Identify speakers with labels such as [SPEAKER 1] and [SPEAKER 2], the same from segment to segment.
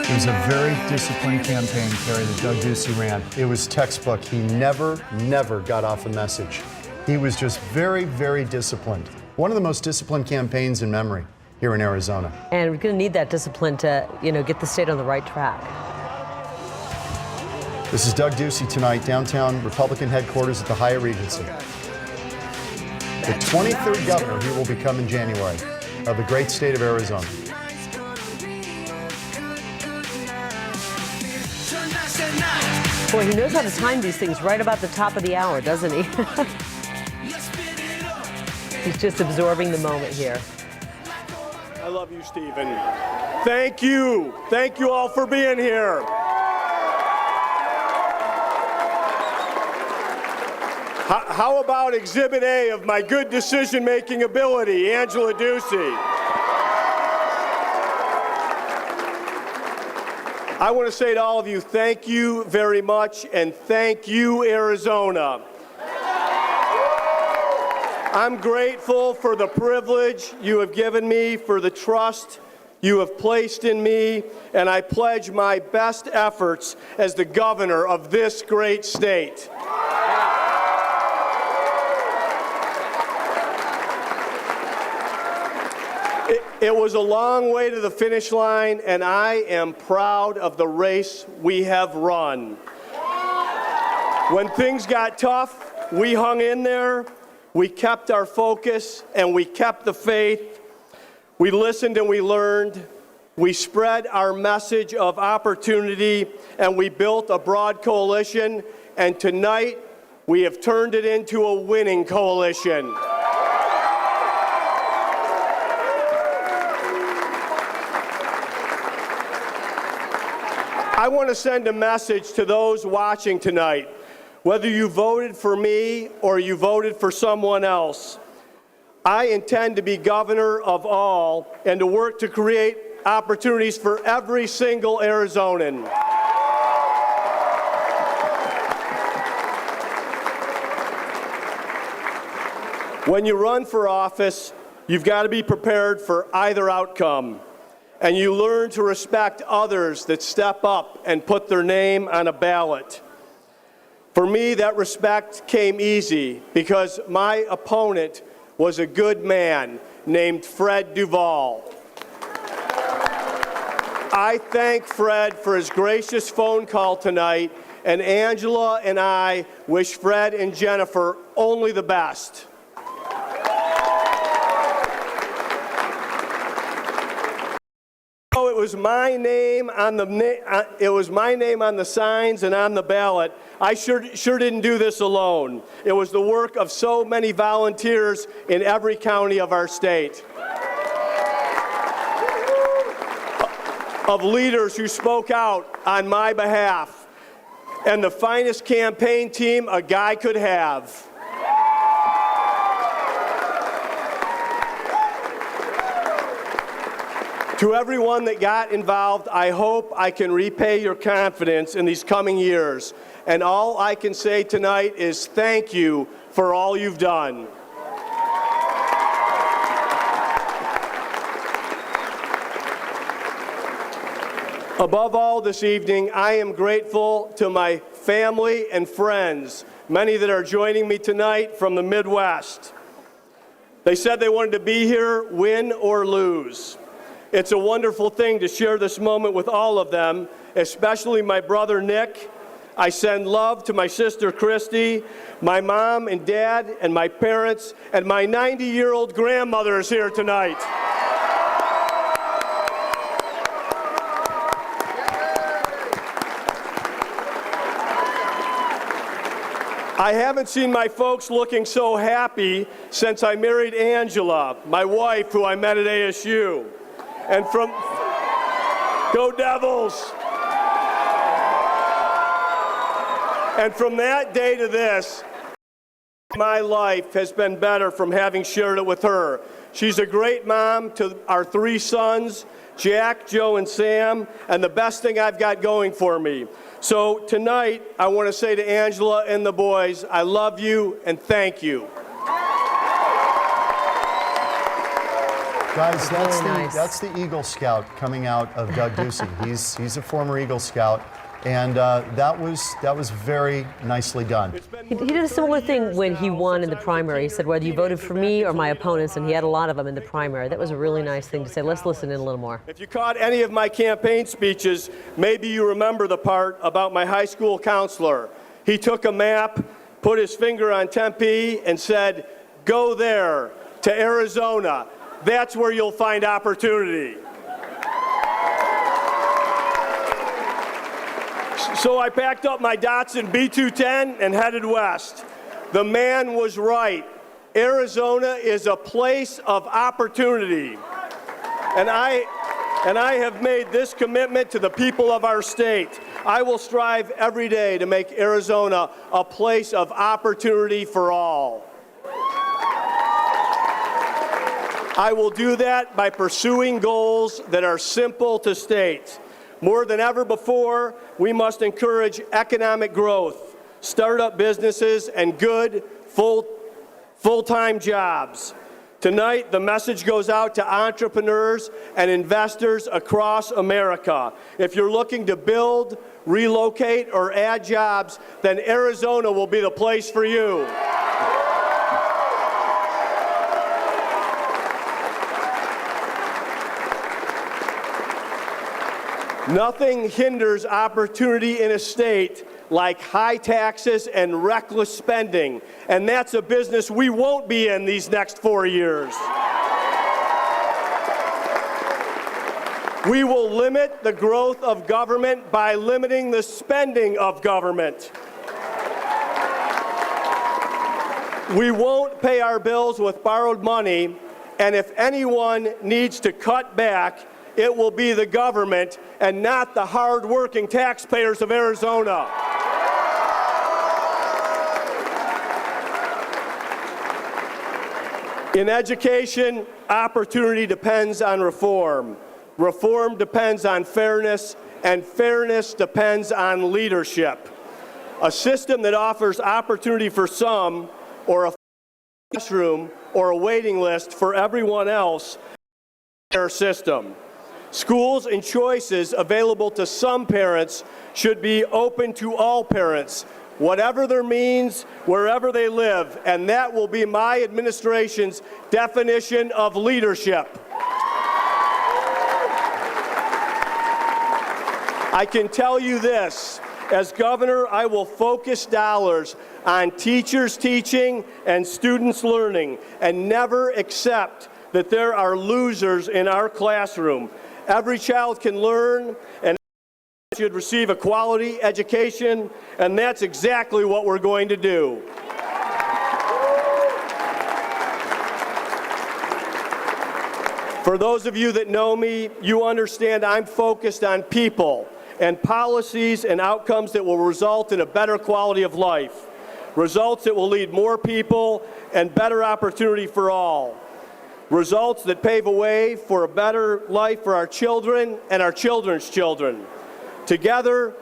[SPEAKER 1] It was a very disciplined campaign, Kerry, that Doug Ducey ran. It was textbook. He never got off a message. He was just very, very disciplined. One of the most disciplined campaigns in memory here in Arizona.
[SPEAKER 2] And we're going to need that discipline to, get the state on the right track.
[SPEAKER 1] This is Doug Ducey tonight, downtown Republican headquarters at the Hyatt Regency. The 23rd governor who will become in January of the great state of Arizona.
[SPEAKER 2] Boy, he knows how to time these things right about the top of the hour, doesn't he? He's just absorbing the moment here.
[SPEAKER 3] I love you, Stephen. Thank you. Thank you all for being here. How about Exhibit A of my good decision-making ability, Angela Ducey? I want to say to all of you, thank you very much, and thank you, Arizona. I'm grateful for the privilege you have given me, for the trust you have placed in me, and I pledge my best efforts as the governor of this great state. It was a long way to the finish line, and I am proud of the race we have run. When things got tough, we hung in there, we kept our focus, and we kept the faith. We listened and we learned. We spread our message of opportunity, and we built a broad coalition, and tonight we have turned it into a winning coalition. I want to send a message to those watching tonight. Whether you voted for me or you voted for someone else, I intend to be governor of all and to work to create opportunities for every single Arizonan. When you run for office, you've got to be prepared for either outcome. And you learn to respect others that step up and put their name on a ballot. For me, that respect came easy because my opponent was a good man named Fred Duvall. I thank Fred for his gracious phone call tonight, and Angela and I wish Fred and Jennifer only the best. It was my name on the signs and on the ballot. I sure didn't do this alone. It was the work of so many volunteers in every county of our state. Of leaders who spoke out on my behalf. And the finest campaign team a guy could have. To everyone that got involved, I hope I can repay your confidence in these coming years. And all I can say tonight is thank you for all you've done. Above all this evening, I am grateful to my family and friends, many that are joining me tonight from the Midwest. They said they wanted to be here, win or lose. It's a wonderful thing to share this moment with all of them, especially my brother Nick. I send love to my sister Christy, my mom and dad, and my parents, and my 90-year-old grandmother is here tonight. I haven't seen my folks looking so happy since I married Angela, my wife, who I met at ASU. And from, go Devils! And from that day to this, my life has been better from having shared it with her. She's a great mom to our 3 sons, Jack, Joe, and Sam, and the best thing I've got going for me. So tonight, I want to say to Angela and the boys, I love you and thank you.
[SPEAKER 1] Guys,
[SPEAKER 2] Really nice.
[SPEAKER 1] that's the Eagle Scout coming out of Doug Ducey. He's a former Eagle Scout, and that was very nicely done.
[SPEAKER 2] He did a similar thing when he won in the primary. He said, whether you voted for me or my opponents, and he had a lot of them in the primary. That was a really nice thing to say. Let's listen in a little more.
[SPEAKER 3] If you caught any of my campaign speeches, maybe you remember the part about my high school counselor. He took a map, put his finger on Tempe, and said, "Go there, to Arizona. That's where you'll find opportunity." So I packed up my Datsun B210 and headed west. The man was right. Arizona is a place of opportunity. And I have made this commitment to the people of our state. I will strive every day to make Arizona a place of opportunity for all. I will do that by pursuing goals that are simple to state. More than ever before, we must encourage economic growth, startup businesses, and good full-time jobs. Tonight, the message goes out to entrepreneurs and investors across America. If you're looking to build, relocate, or add jobs, then Arizona will be the place for you. Nothing hinders opportunity in a state like high taxes and reckless spending, and that's a business we won't be in these next 4 years. We will limit the growth of government by limiting the spending of government. We won't pay our bills with borrowed money, and if anyone needs to cut back, it will be the government and not the hard-working taxpayers of Arizona. In education, opportunity depends on reform. Reform depends on fairness, and fairness depends on leadership. A system that offers opportunity for some, or a classroom, or a waiting list for everyone else, is a fair system. Schools and choices available to some parents should be open to all parents, whatever their means, wherever they live, and that will be my administration's definition of leadership. I can tell you this, as governor, I will focus dollars on teachers teaching and students learning, and never accept that there are losers in our classroom. Every child can learn and should receive a quality education, and that's exactly what we're going to do. For those of you that know me, you understand I'm focused on people and policies and outcomes that will result in a better quality of life, results that will lead more people and better opportunity for all. Results that pave a way for a better life for our children and our children's children. Together,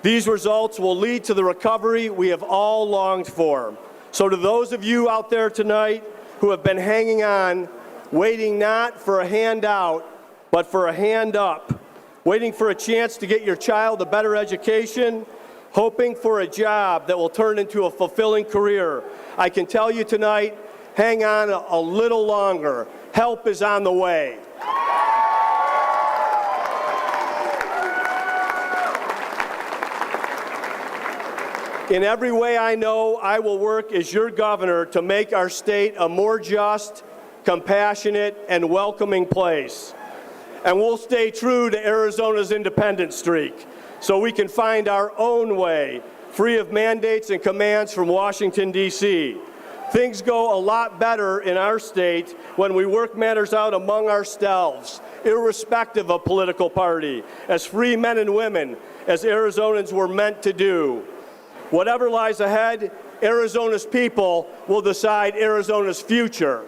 [SPEAKER 3] these results will lead to the recovery we have all longed for. So to those of you out there tonight who have been hanging on, waiting not for a handout, but for a hand up, waiting for a chance to get your child a better education, hoping for a job that will turn into a fulfilling career, I can tell you tonight, hang on a little longer. Help is on the way. In every way I know, I will work as your governor to make our state a more just, compassionate, and welcoming place. And we'll stay true to Arizona's independence streak so we can find our own way, free of mandates and commands from Washington, D.C. Things go a lot better in our state when we work matters out among ourselves, irrespective of political party, as free men and women, as Arizonans were meant to do. Whatever lies ahead, Arizona's people will decide Arizona's future.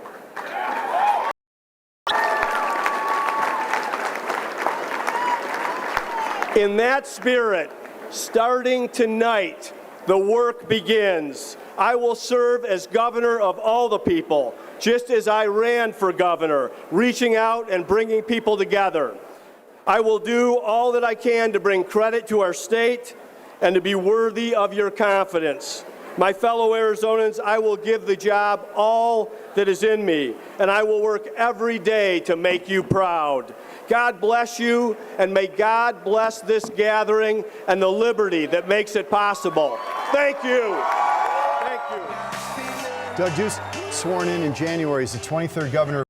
[SPEAKER 3] In that spirit, starting tonight, the work begins. I will serve as governor of all the people, just as I ran for governor, reaching out and bringing people together. I will do all that I can to bring credit to our state and to be worthy of your confidence. My fellow Arizonans, I will give the job all that is in me, and I will work every day to make you proud. God bless you, and may God bless this gathering and the liberty that makes it possible. Thank you. Thank you.
[SPEAKER 1] Doug Ducey, sworn in January as the 23rd governor.